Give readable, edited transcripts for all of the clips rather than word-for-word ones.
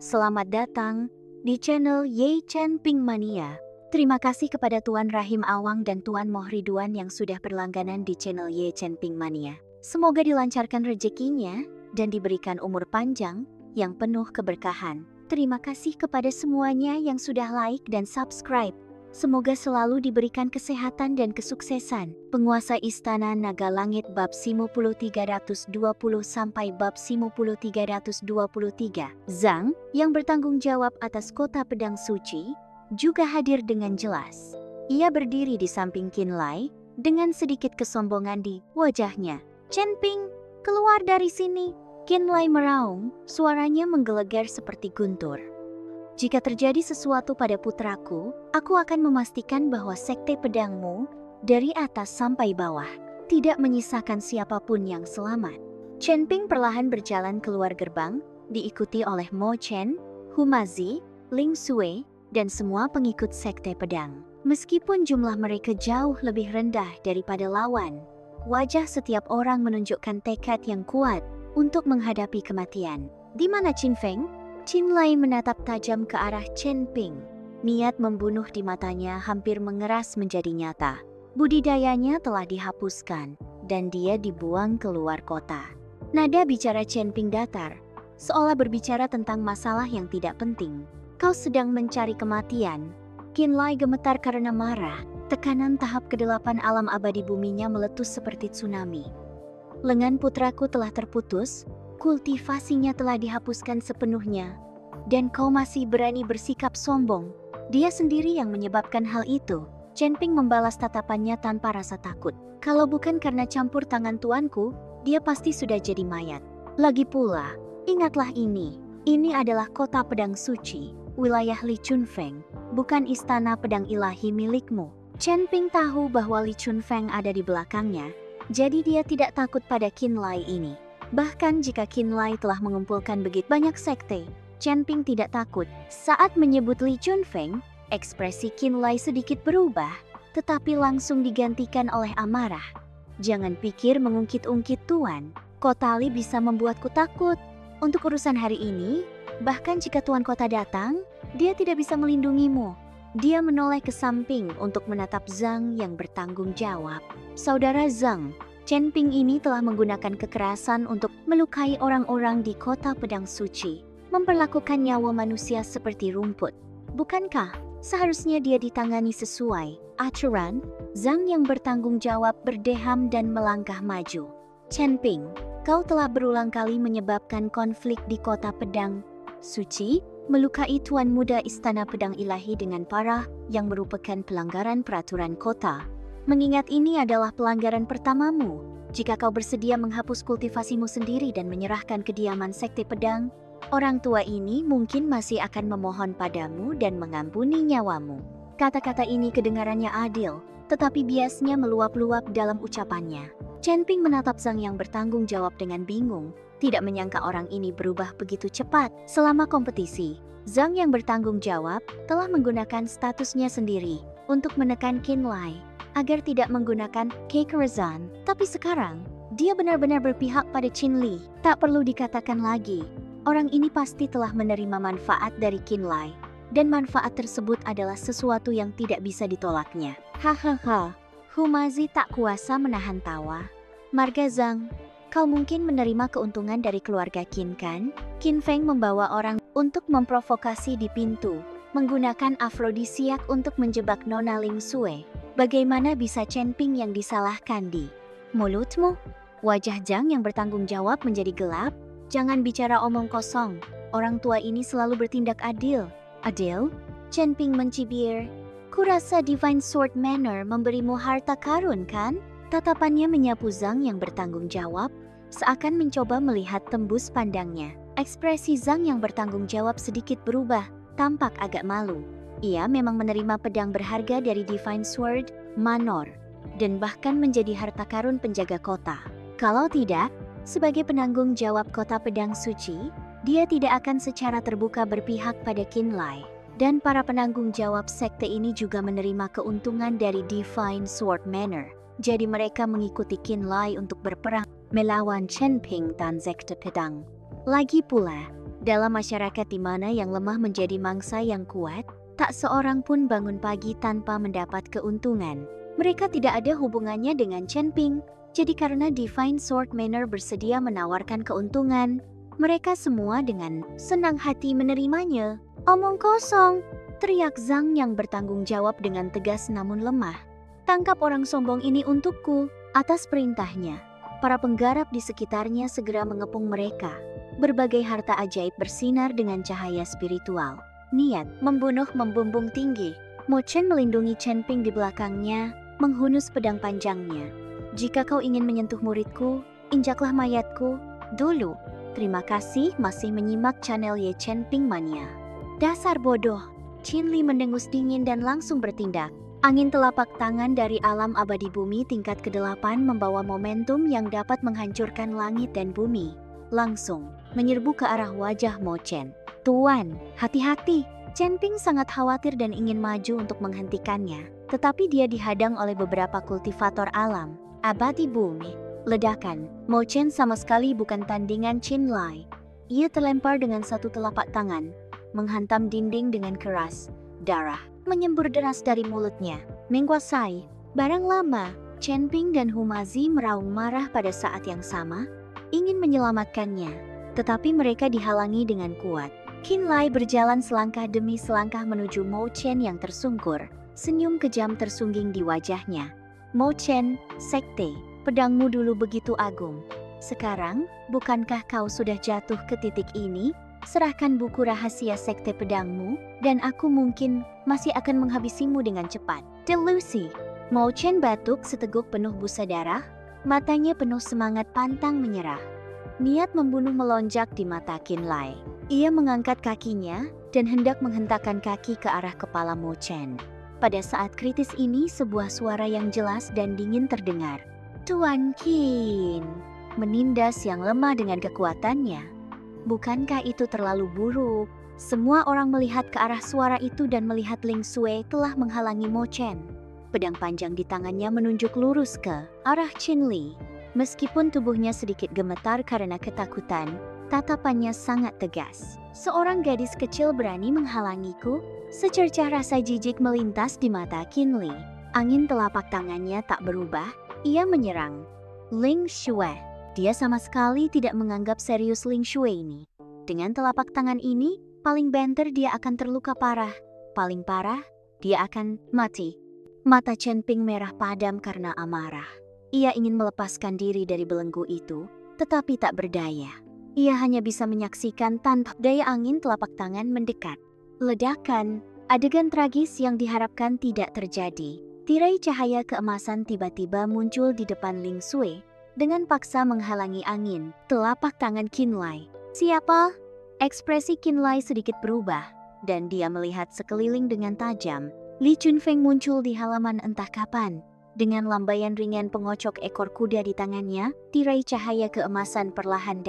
Selamat datang di channel Ye Chen Ping Mania. Terima kasih kepada Tuan Rahim Awang dan Tuan Mohriduan yang sudah berlangganan di channel Ye Chen Ping Mania. Semoga dilancarkan rezekinya dan diberikan umur panjang yang penuh keberkahan. Terima kasih kepada semuanya yang sudah like dan subscribe. Semoga selalu diberikan kesehatan dan kesuksesan. Penguasa Istana Naga Langit bab 5320 sampai bab 5323. Zhang, yang bertanggung jawab atas kota pedang suci, juga hadir dengan jelas. Ia berdiri di samping Qinlai dengan sedikit kesombongan di wajahnya. "Chen Ping, keluar dari sini!" Qinlai meraung, suaranya menggelegar seperti guntur. "Jika terjadi sesuatu pada putraku, aku akan memastikan bahwa sekte pedangmu, dari atas sampai bawah, tidak menyisakan siapapun yang selamat." Chen Ping perlahan berjalan keluar gerbang, diikuti oleh Mo Chen, Humazi, Ling Sui, dan semua pengikut sekte pedang. Meskipun jumlah mereka jauh lebih rendah daripada lawan, wajah setiap orang menunjukkan tekad yang kuat untuk menghadapi kematian. "Di mana Qin Feng?" Qinlai menatap tajam ke arah Chen Ping. Niat membunuh di matanya hampir mengeras menjadi nyata. Budidayanya telah dihapuskan, dan dia dibuang keluar kota. Nada bicara Chen Ping datar, seolah berbicara tentang masalah yang tidak penting. "Kau sedang mencari kematian." Qinlai gemetar karena marah. Tekanan tahap ke-8 alam abadi buminya meletus seperti tsunami. "Lengan putraku telah terputus, kultivasinya telah dihapuskan sepenuhnya, dan kau masih berani bersikap sombong. Dia sendiri yang menyebabkan hal itu." Chen Ping membalas tatapannya tanpa rasa takut. "Kalau bukan karena campur tangan tuanku, dia pasti sudah jadi mayat. Lagi pula, ingatlah ini adalah kota pedang suci, wilayah Li Chunfeng, bukan istana pedang ilahi milikmu." Chen Ping tahu bahwa Li Chunfeng ada di belakangnya, jadi dia tidak takut pada Qinlai ini. Bahkan jika Qinlai telah mengumpulkan begitu banyak sekte, Chen Ping tidak takut. Saat menyebut Li Chunfeng, ekspresi Qinlai sedikit berubah, tetapi langsung digantikan oleh amarah. "Jangan pikir mengungkit-ungkit tuan, kota Li bisa membuatku takut. Untuk urusan hari ini, bahkan jika tuan kota datang, dia tidak bisa melindungimu." Dia menoleh ke samping untuk menatap Zhang yang bertanggung jawab. "Saudara Zhang, Chen Ping ini telah menggunakan kekerasan untuk melukai orang-orang di kota pedang suci, memperlakukan nyawa manusia seperti rumput. Bukankah seharusnya dia ditangani sesuai aturan?" Zhang yang bertanggung jawab berdeham dan melangkah maju. "Chen Ping, kau telah berulang kali menyebabkan konflik di kota pedang suci, melukai tuan muda istana pedang ilahi dengan parah yang merupakan pelanggaran peraturan kota. Mengingat ini adalah pelanggaran pertamamu, jika kau bersedia menghapus kultivasimu sendiri dan menyerahkan kediaman sekte pedang, orang tua ini mungkin masih akan memohon padamu dan mengampuni nyawamu." Kata-kata ini kedengarannya adil, tetapi biasnya meluap-luap dalam ucapannya. Chen Ping menatap Zhang yang bertanggung jawab dengan bingung, tidak menyangka orang ini berubah begitu cepat. Selama kompetisi, Zhang yang bertanggung jawab telah menggunakan statusnya sendiri untuk menekan Qinlai agar tidak menggunakan kekerasan. Tapi sekarang, dia benar-benar berpihak pada Qin Li. Tak perlu dikatakan lagi, orang ini pasti telah menerima manfaat dari Qinlai, dan manfaat tersebut adalah sesuatu yang tidak bisa ditolaknya. Hahaha, Humazi tak kuasa menahan tawa. "Marga Zhang, kau mungkin menerima keuntungan dari keluarga Qin kan?" Qin Feng membawa orang untuk memprovokasi di pintu, menggunakan afrodisiak untuk menjebak Nona Ling Sui. Bagaimana bisa Chen Ping yang disalahkan di mulutmu? Wajah Zhang yang bertanggung jawab menjadi gelap. "Jangan bicara omong kosong, orang tua ini selalu bertindak adil." "Adil?" Chen Ping mencibir. "Kurasa Divine Sword Manor memberimu harta karun kan?" Tatapannya menyapu Zhang yang bertanggung jawab, seakan mencoba melihat tembus pandangnya. Ekspresi Zhang yang bertanggung jawab sedikit berubah, tampak agak malu. Ia memang menerima pedang berharga dari Divine Sword Manor, dan bahkan menjadi harta karun penjaga kota. Kalau tidak, sebagai penanggung jawab kota pedang suci, dia tidak akan secara terbuka berpihak pada Qinlai. Dan para penanggung jawab sekte ini juga menerima keuntungan dari Divine Sword Manor. Jadi mereka mengikuti Qinlai untuk berperang melawan Chen Ping dan sekte pedang. Lagi pula, Dalam masyarakat di mana yang lemah menjadi mangsa yang kuat, tak seorang pun bangun pagi tanpa mendapat keuntungan. Mereka tidak ada hubungannya dengan Chen Ping, jadi karena Divine Sword Manor bersedia menawarkan keuntungan, mereka semua dengan senang hati menerimanya. Omong kosong, teriak Zhang yang bertanggung jawab dengan tegas namun lemah. Tangkap orang sombong ini untukku. Atas perintahnya, para penggarap di sekitarnya segera mengepung mereka. Berbagai harta ajaib bersinar dengan cahaya spiritual. Niat membunuh membumbung tinggi. Mo Chen melindungi Chen Ping di belakangnya, menghunus pedang panjangnya. Jika kau ingin menyentuh muridku, injaklah mayatku dulu. Terima kasih masih menyimak channel Ye Chen Ping Mania. Dasar bodoh. Qin Li mendengus dingin dan langsung bertindak. Angin telapak tangan dari alam abadi bumi tingkat ke-8 membawa momentum yang dapat menghancurkan langit dan bumi. Langsung menyerbu ke arah wajah Mo Chen. Tuan, hati-hati. Chen Ping sangat khawatir dan ingin maju untuk menghentikannya. Tetapi dia dihadang oleh beberapa kultivator alam abadi bumi. Ledakan. Mo Chen sama sekali bukan tandingan Qin Lai. Ia terlempar dengan satu telapak tangan, menghantam dinding dengan keras. Darah menyembur deras dari mulutnya, menguasai barang lama. Chen Ping dan Humazi meraung marah pada saat yang sama, ingin menyelamatkannya, tetapi mereka dihalangi dengan kuat. Qin Lai berjalan selangkah demi selangkah menuju Mo Chen yang tersungkur, senyum kejam tersungging di wajahnya. Mo Chen, sekte, pedangmu dulu begitu agung. Sekarang, bukankah kau sudah jatuh ke titik ini? Serahkan buku rahasia sekte pedangmu, dan aku mungkin masih akan menghabisimu dengan cepat. Delusi. Mo Chen batuk seteguk penuh busa darah, matanya penuh semangat pantang menyerah. Niat membunuh melonjak di mata Qin Lai. Ia mengangkat kakinya dan hendak menghentakkan kaki ke arah kepala Mo Chen. Pada saat kritis ini sebuah suara yang jelas dan dingin terdengar. Tuan Qin, menindas yang lemah dengan kekuatannya. Bukankah itu terlalu buruk? Semua orang melihat ke arah suara itu dan melihat Ling Sui telah menghalangi Mo Chen. Pedang panjang di tangannya menunjuk lurus ke arah Qin Li. Meskipun tubuhnya sedikit gemetar karena ketakutan, tatapannya sangat tegas. Seorang gadis kecil berani menghalangiku? Secercah rasa jijik melintas di mata Qin Li. Angin telapak tangannya tak berubah, ia menyerang Ling Sui. Dia sama sekali tidak menganggap serius Ling Shui ini. Dengan telapak tangan ini, paling banter dia akan terluka parah. Paling parah, dia akan mati. Mata Chen Ping merah padam karena amarah. Ia ingin melepaskan diri dari belenggu itu, tetapi tak berdaya. Ia hanya bisa menyaksikan tanpa daya angin telapak tangan mendekat. Ledakan, adegan tragis yang diharapkan tidak terjadi. Tirai cahaya keemasan tiba-tiba muncul di depan Ling Sui. Dengan paksa menghalangi angin, telapak tangan Qin Lai. Siapa? Ekspresi Qin Lai sedikit berubah, dan dia melihat sekeliling dengan tajam. Li Chunfeng muncul di halaman entah kapan. Dengan lambaian ringan pengocok ekor kuda di tangannya, tirai cahaya keemasan perlahan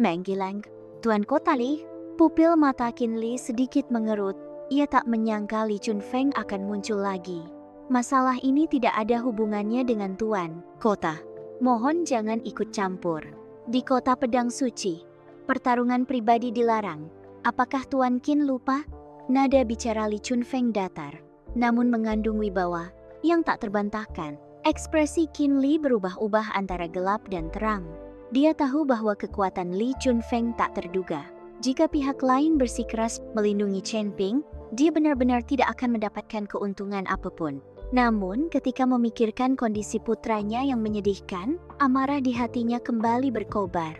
menggilang. Tuan Kota Li, pupil mata Qin Li sedikit mengerut. Ia tak menyangka Li Chunfeng akan muncul lagi. Masalah ini tidak ada hubungannya dengan Tuan Kota. Mohon jangan ikut campur. Di kota pedang suci, pertarungan pribadi dilarang. Apakah Tuan Qin lupa? Nada bicara Li Chunfeng datar, namun mengandung wibawa yang tak terbantahkan. Ekspresi Qin Li berubah-ubah antara gelap dan terang. Dia tahu bahwa kekuatan Li Chunfeng tak terduga. Jika pihak lain bersikeras melindungi Chen Ping, dia benar-benar tidak akan mendapatkan keuntungan apapun. Namun, ketika memikirkan kondisi putranya yang menyedihkan, amarah di hatinya kembali berkobar.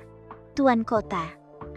Tuan Kota,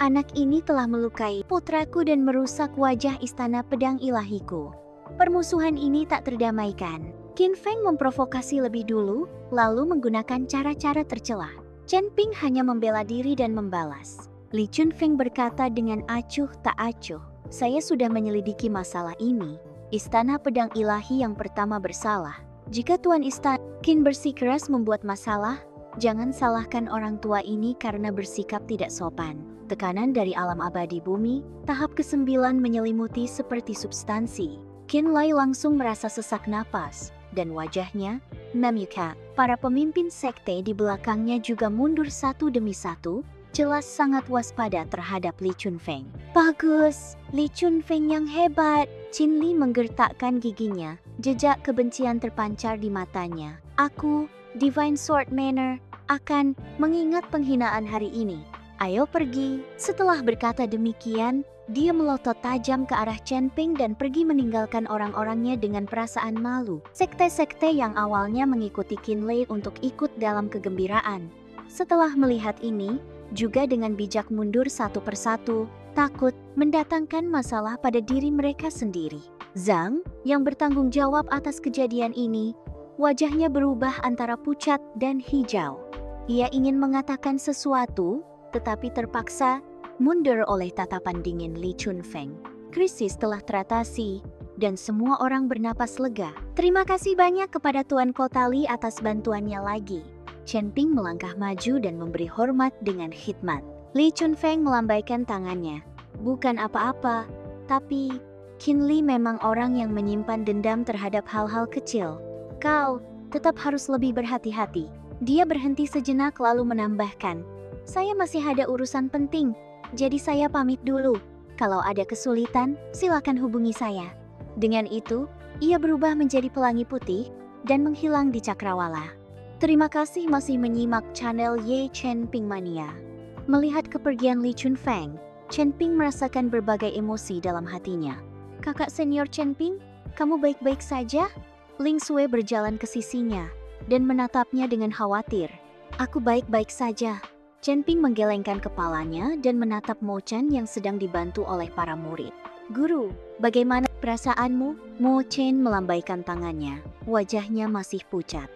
anak ini telah melukai putraku dan merusak wajah istana pedang ilahiku. Permusuhan ini tak terdamaikan. Qin Feng memprovokasi lebih dulu, lalu menggunakan cara-cara tercela. Chen Ping hanya membela diri dan membalas. Li Chunfeng berkata dengan acuh tak acuh, saya sudah menyelidiki masalah ini. Istana pedang ilahi yang pertama bersalah. Jika Tuan Istana Qin bersikeras membuat masalah, jangan salahkan orang tua ini karena bersikap tidak sopan. Tekanan dari alam abadi bumi, tahap ke-9 menyelimuti seperti substansi. Qin Lai langsung merasa sesak napas, dan wajahnya memuka. Para pemimpin sekte di belakangnya juga mundur satu demi satu, jelas sangat waspada terhadap Li Chunfeng. Bagus, Li Chunfeng yang hebat. Qin Li menggertakkan giginya, jejak kebencian terpancar di matanya. Aku, Divine Sword Manor, akan mengingat penghinaan hari ini. Ayo pergi. Setelah berkata demikian, dia melotot tajam ke arah Chen Ping dan pergi meninggalkan orang-orangnya dengan perasaan malu. Sekte-sekte yang awalnya mengikuti Qin Li untuk ikut dalam kegembiraan. Setelah melihat ini, juga dengan bijak mundur satu persatu, takut mendatangkan masalah pada diri mereka sendiri. Zhang, yang bertanggung jawab atas kejadian ini, wajahnya berubah antara pucat dan hijau. Ia ingin mengatakan sesuatu, tetapi terpaksa mundur oleh tatapan dingin Li Chunfeng. Krisis telah teratasi, dan semua orang bernapas lega. Terima kasih banyak kepada Tuan Kota Li atas bantuannya lagi. Chen Ping melangkah maju dan memberi hormat dengan khidmat. Li Chunfeng melambaikan tangannya. Bukan apa-apa, tapi Qin Li memang orang yang menyimpan dendam terhadap hal-hal kecil. Kau tetap harus lebih berhati-hati. Dia berhenti sejenak lalu menambahkan, saya masih ada urusan penting, jadi saya pamit dulu. Kalau ada kesulitan, silakan hubungi saya. Dengan itu, ia berubah menjadi pelangi putih dan menghilang di cakrawala. Terima kasih masih menyimak channel Ye Chen Ping Mania. Melihat kepergian Li Chunfeng, Chen Ping merasakan berbagai emosi dalam hatinya. Kakak senior Chen Ping, kamu baik-baik saja? Ling Sui berjalan ke sisinya dan menatapnya dengan khawatir. Aku baik-baik saja. Chen Ping menggelengkan kepalanya dan menatap Mo Chen yang sedang dibantu oleh para murid. Guru, bagaimana perasaanmu? Mo Chen melambaikan tangannya. Wajahnya masih pucat.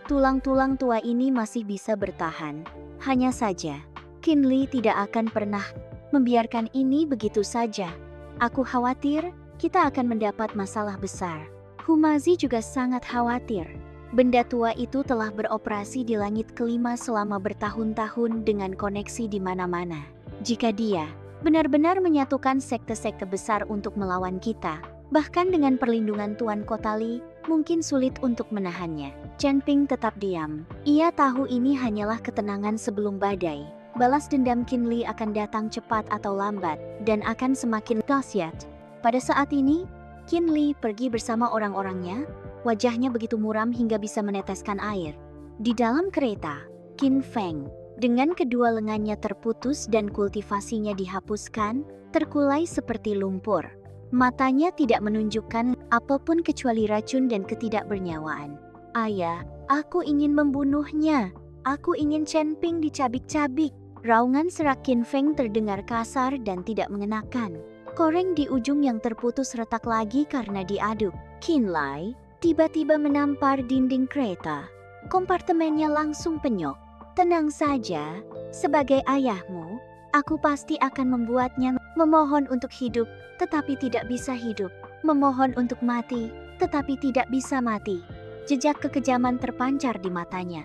Tulang-tulang tua ini masih bisa bertahan. Hanya saja, Qin Li tidak akan pernah membiarkan ini begitu saja. Aku khawatir kita akan mendapat masalah besar. Humazi juga sangat khawatir. Benda tua itu telah beroperasi di langit kelima selama bertahun-tahun dengan koneksi di mana-mana. Jika dia benar-benar menyatukan sekte-sekte besar untuk melawan kita, bahkan dengan perlindungan Tuan Kota Li, mungkin sulit untuk menahannya. Chen Ping tetap diam. Ia tahu ini hanyalah ketenangan sebelum badai. Balas dendam Qin Li akan datang cepat atau lambat, dan akan semakin dahsyat. Pada saat ini, Qin Li pergi bersama orang-orangnya. Wajahnya begitu muram hingga bisa meneteskan air. Di dalam kereta, Qin Feng, dengan kedua lengannya terputus dan kultivasinya dihapuskan, terkulai seperti lumpur. Matanya tidak menunjukkan apapun kecuali racun dan ketidakbernyawaanAyah, aku ingin membunuhnya. Aku ingin Chen Ping dicabik-cabik. Raungan serak Qin Feng terdengar kasar dan tidak mengenakan. Koreng di ujung yang terputus retak lagi karena diaduk. Qin Lai tiba-tiba menampar dinding kereta. Kompartemennya langsung penyok. Tenang saja, sebagai ayahmu, aku pasti akan membuatnya memohon untuk hidup, tetapi tidak bisa hidup. Memohon untuk mati, tetapi tidak bisa mati. Jejak kekejaman terpancar di matanya.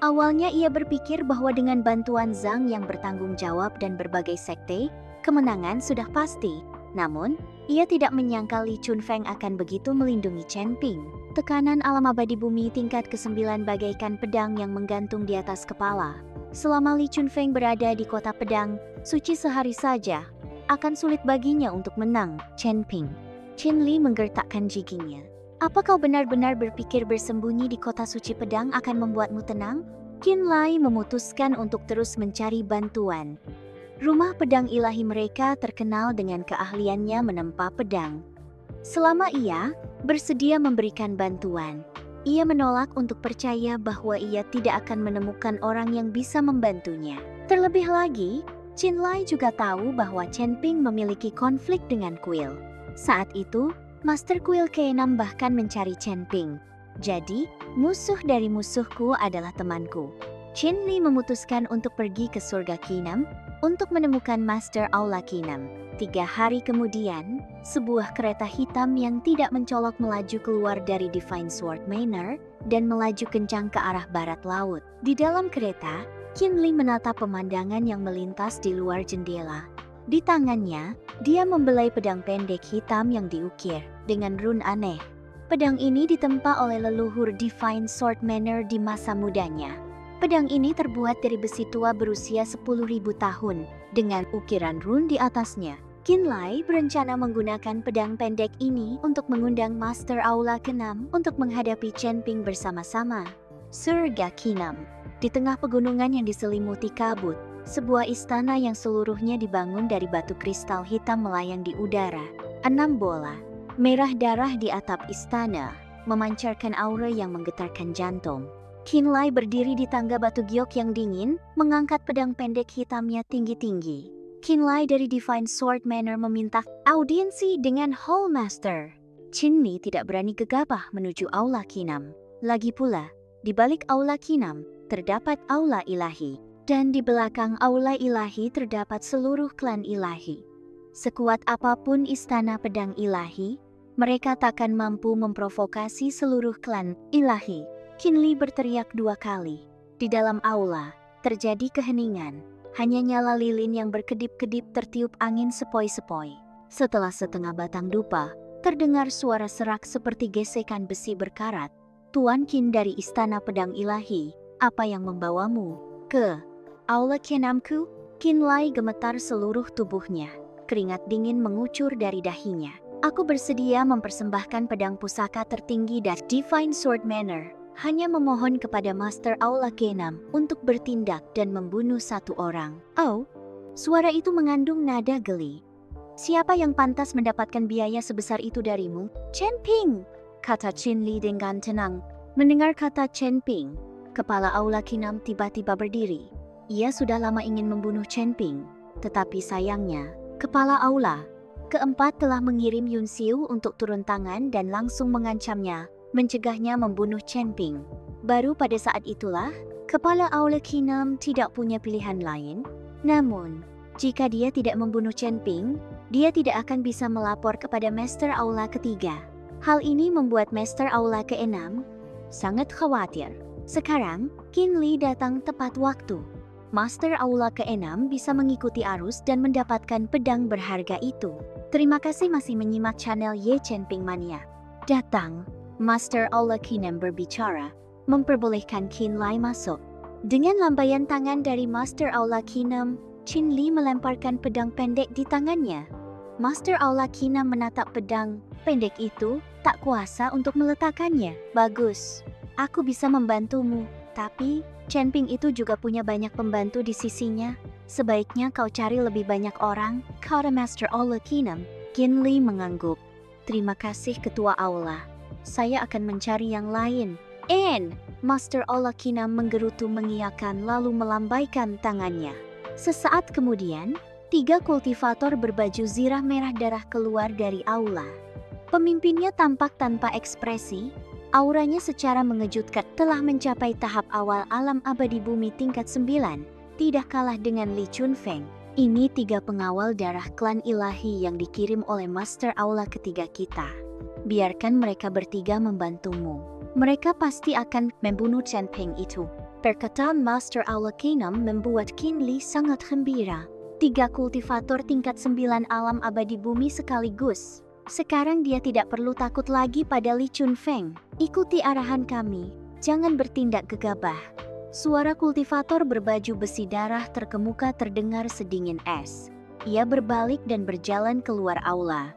Awalnya ia berpikir bahwa dengan bantuan Zhang yang bertanggung jawab dan berbagai sekte, kemenangan sudah pasti. Namun, ia tidak menyangka Li Chunfeng akan begitu melindungi Chen Ping. Tekanan alam abadi bumi tingkat ke-9 bagaikan pedang yang menggantung di atas kepala. Selama Li Chunfeng berada di kota pedang, suci sehari saja, akan sulit baginya untuk menang. Chen Ping. Qin Li menggertakkan giginya. Apa kau benar-benar berpikir bersembunyi di kota suci pedang akan membuatmu tenang? Qin Lai memutuskan untuk terus mencari bantuan. Rumah pedang ilahi mereka terkenal dengan keahliannya menempa pedang. Selama ia bersedia memberikan bantuan, ia menolak untuk percaya bahwa ia tidak akan menemukan orang yang bisa membantunya. Terlebih lagi, Qin Lai juga tahu bahwa Chen Ping memiliki konflik dengan kuil. Saat itu, Master Kuil Ke-6 bahkan mencari Chen Ping. Jadi, musuh dari musuhku adalah temanku. Qin Li memutuskan untuk pergi ke surga Ke-6 untuk menemukan Master Aula Ke-6. 3 hari kemudian, sebuah kereta hitam yang tidak mencolok melaju keluar dari Divine Sword Manor dan melaju kencang ke arah barat laut. Di dalam kereta, Qin Li menatap pemandangan yang melintas di luar jendela. Di tangannya, dia membelai pedang pendek hitam yang diukir dengan rune aneh. Pedang ini ditempa oleh leluhur Divine Sword Manor di masa mudanya. Pedang ini terbuat dari besi tua berusia 10.000 tahun, dengan ukiran rune di atasnya. Qinlai berencana menggunakan pedang pendek ini untuk mengundang Master Aula ke-6 untuk menghadapi Chen Ping bersama-sama. Surga Qinam. Di tengah pegunungan yang diselimuti kabut, sebuah istana yang seluruhnya dibangun dari batu kristal hitam melayang di udara. 6 bola merah darah di atap istana, memancarkan aura yang menggetarkan jantung. Qinlai berdiri di tangga batu giok yang dingin, mengangkat pedang pendek hitamnya tinggi-tinggi. Qinlai dari Divine Sword Manor meminta audiensi dengan Hall Master. Qin Li tidak berani gegabah menuju Aula Qinam. Lagi pula, di balik Aula Qinam, terdapat Aula Ilahi. Dan di belakang Aula Ilahi terdapat seluruh klan Ilahi. Sekuat apapun istana pedang Ilahi, mereka takkan mampu memprovokasi seluruh klan Ilahi. Qin Li berteriak 2 kali. Di dalam aula, terjadi keheningan. Hanya nyala lilin yang berkedip-kedip tertiup angin sepoi-sepoi. Setelah setengah batang dupa, terdengar suara serak seperti gesekan besi berkarat. Tuan Qin dari Istana Pedang Ilahi, apa yang membawamu ke Aula Qinamku? Qinlai gemetar seluruh tubuhnya. Keringat dingin mengucur dari dahinya. Aku bersedia mempersembahkan pedang pusaka tertinggi dari Divine Sword Manor. Hanya memohon kepada Master Aula Qinam untuk bertindak dan membunuh 1 orang. Oh, suara itu mengandung nada geli. Siapa yang pantas mendapatkan biaya sebesar itu darimu? Chen Ping, kata Qin Li dengan tenang. Mendengar kata Chen Ping, kepala Aula Qinam tiba-tiba berdiri. Ia sudah lama ingin membunuh Chen Ping, tetapi sayangnya, kepala Aula keempat telah mengirim Yun Xiu untuk turun tangan dan langsung mengancamnya, mencegahnya membunuh Chen Ping. Baru pada saat itulah, kepala Aula Qinam tidak punya pilihan lain. Namun, jika dia tidak membunuh Chen Ping, dia tidak akan bisa melapor kepada Master Aula ketiga. Hal ini membuat Master Aula ke-6 sangat khawatir. Sekarang, Qin Li datang tepat waktu. Master Aula ke-6 bisa mengikuti arus dan mendapatkan pedang berharga itu. Terima kasih masih menyimak channel Ye Chen Ping Mania. Datang. Master Aula Qinam berbicara, memperbolehkan Qinlai masuk. Dengan lambaian tangan dari Master Aula Qinam, Qin Li melemparkan pedang pendek di tangannya. Master Aula Qinam menatap pedang pendek itu, tak kuasa untuk meletakkannya. Bagus, aku bisa membantumu, tapi Chen Ping itu juga punya banyak pembantu di sisinya. Sebaiknya kau cari lebih banyak orang, kata Master Aula Qinam. Qin Li mengangguk. Terima kasih Ketua Aula. Saya akan mencari yang lain. Master Aula Qinam menggerutu mengiyakan lalu melambaikan tangannya. Sesaat kemudian, 3 kultivator berbaju zirah merah darah keluar dari aula. Pemimpinnya tampak tanpa ekspresi, auranya secara mengejutkan telah mencapai tahap awal alam abadi bumi tingkat 9, tidak kalah dengan Li Chunfeng. Ini 3 pengawal darah klan Ilahi yang dikirim oleh Master Aula ketiga kita. Biarkan mereka bertiga membantumu. Mereka pasti akan membunuh Chen Ping itu. Perkataan Master Aula Qinam membuat Qin Li sangat gembira. 3 kultivator tingkat 9 alam abadi bumi sekaligus. Sekarang dia tidak perlu takut lagi pada Li Chunfeng. Ikuti arahan kami. Jangan bertindak gegabah. Suara kultivator berbaju besi darah terkemuka terdengar sedingin es. Ia berbalik dan berjalan keluar aula.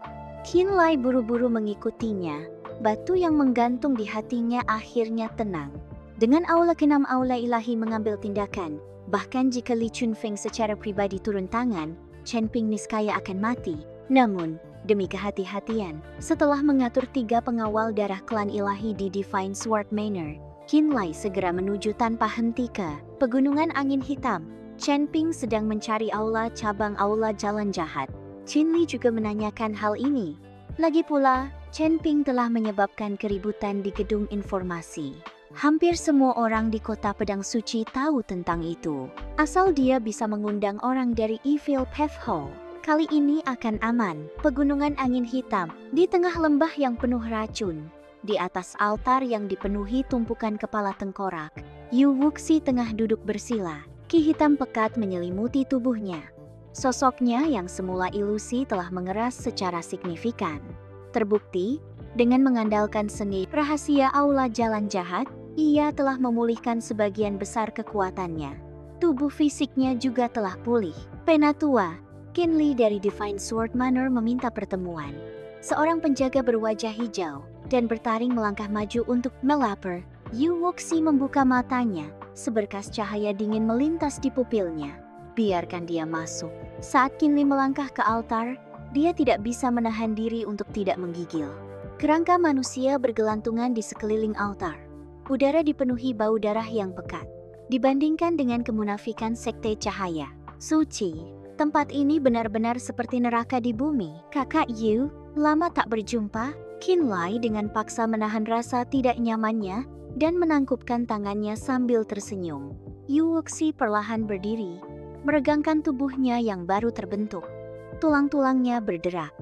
Qinlai buru-buru mengikutinya. Batu yang menggantung di hatinya akhirnya tenang. Dengan Aula Qinam Aula Ilahi mengambil tindakan, bahkan jika Li Chunfeng secara pribadi turun tangan, Chen Ping niscaya akan mati. Namun, demi kehati-hatian, setelah mengatur 3 pengawal darah klan Ilahi di Divine Sword Manor, Qinlai segera menuju tanpa henti ke Pegunungan Angin Hitam. Chen Ping sedang mencari aula cabang Aula Jalan Jahat. Qin Li juga menanyakan hal ini. Lagi pula, Chen Ping telah menyebabkan keributan di gedung informasi. Hampir semua orang di kota Pedang Suci tahu tentang itu. Asal dia bisa mengundang orang dari Evil Path Hall. Kali ini akan aman. Pegunungan Angin Hitam, di tengah lembah yang penuh racun. Di atas altar yang dipenuhi tumpukan kepala tengkorak, Yu Wuxi tengah duduk bersila. Ki hitam pekat menyelimuti tubuhnya. Sosoknya yang semula ilusi telah mengeras secara signifikan. Terbukti, dengan mengandalkan seni rahasia Aula Jalan Jahat, Ia telah memulihkan sebagian besar kekuatannya. Tubuh fisiknya juga telah pulih. Penatua, Qinli dari Divine Sword Manor meminta pertemuan. Seorang penjaga berwajah hijau dan bertaring melangkah maju untuk melapor. Yu Wuxi membuka matanya, seberkas cahaya dingin melintas di pupilnya. Biarkan dia masuk. Saat Qinli melangkah ke altar, dia tidak bisa menahan diri untuk tidak menggigil. Kerangka manusia bergelantungan di sekeliling altar. Udara dipenuhi bau darah yang pekat. Dibandingkan dengan kemunafikan sekte cahaya suci, tempat ini benar-benar seperti neraka di bumi. Kakak Yu, lama tak berjumpa. Qinli dengan paksa menahan rasa tidak nyamannya dan menangkupkan tangannya sambil tersenyum. Yu Wuxi perlahan berdiri, meregangkan tubuhnya yang baru terbentuk. Tulang-tulangnya berderak.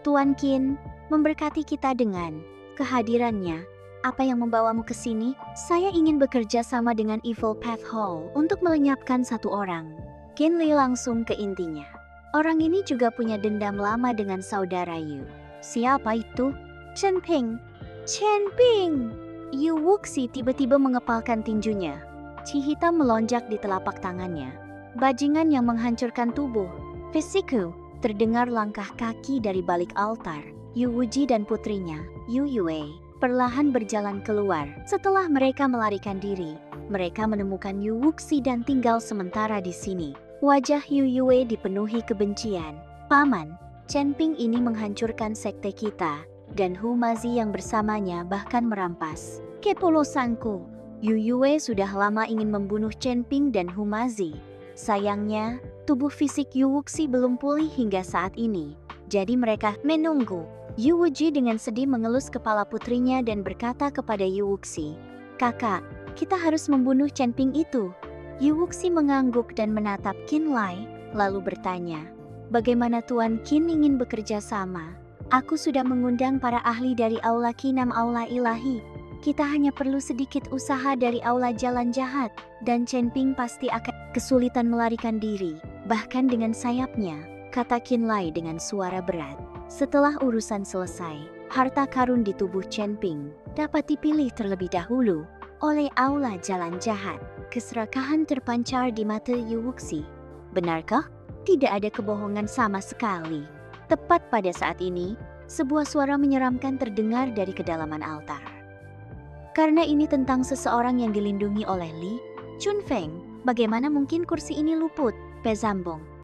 Tuan Qin, memberkati kita dengan kehadirannya. Apa yang membawamu ke sini? Saya ingin bekerja sama dengan Evil Path Hall untuk melenyapkan satu orang. Qinli langsung ke intinya. Orang ini juga punya dendam lama dengan saudara Yu. Siapa itu? Chen Ping. Chen Ping! Yu Wuxi tiba-tiba mengepalkan tinjunya. Chi hitam melonjak di telapak tangannya. Bajingan yang menghancurkan tubuh. Fisikku. Terdengar langkah kaki dari balik altar. Yu Wuji dan putrinya, Yu Yue, perlahan berjalan keluar. Setelah mereka melarikan diri, mereka menemukan Yu Wuxi dan tinggal sementara di sini. Wajah Yu Yue dipenuhi kebencian. Paman, Chen Ping ini menghancurkan sekte kita, dan Hu Mazi yang bersamanya bahkan merampas kepolosanku. Yu Yue sudah lama ingin membunuh Chen Ping dan Hu Mazi. Sayangnya, tubuh fisik Yu Wuxi belum pulih hingga saat ini. Jadi mereka menunggu. Yu Wuji dengan sedih mengelus kepala putrinya dan berkata kepada Yu Wuxi, "Kakak, kita harus membunuh Chen Ping itu." Yu Wuxi mengangguk dan menatap Qinli, lalu bertanya, "Bagaimana Tuan Qin ingin bekerja sama? Aku sudah mengundang para ahli dari Aula Kinam Aula Ilahi. Kita hanya perlu sedikit usaha dari Aula Jalan Jahat, dan Chen Ping pasti akan kesulitan melarikan diri, bahkan dengan sayapnya," kata Qinli dengan suara berat. Setelah urusan selesai, harta karun di tubuh Chen Ping dapat dipilih terlebih dahulu oleh Aula Jalan Jahat. Keserakahan terpancar di mata Yu Wuxi. Benarkah? Tidak ada kebohongan sama sekali. Tepat pada saat ini, sebuah suara menyeramkan terdengar dari kedalaman altar. Karena ini tentang seseorang yang dilindungi oleh Li Chunfeng, bagaimana mungkin kursi ini luput? Pezambong.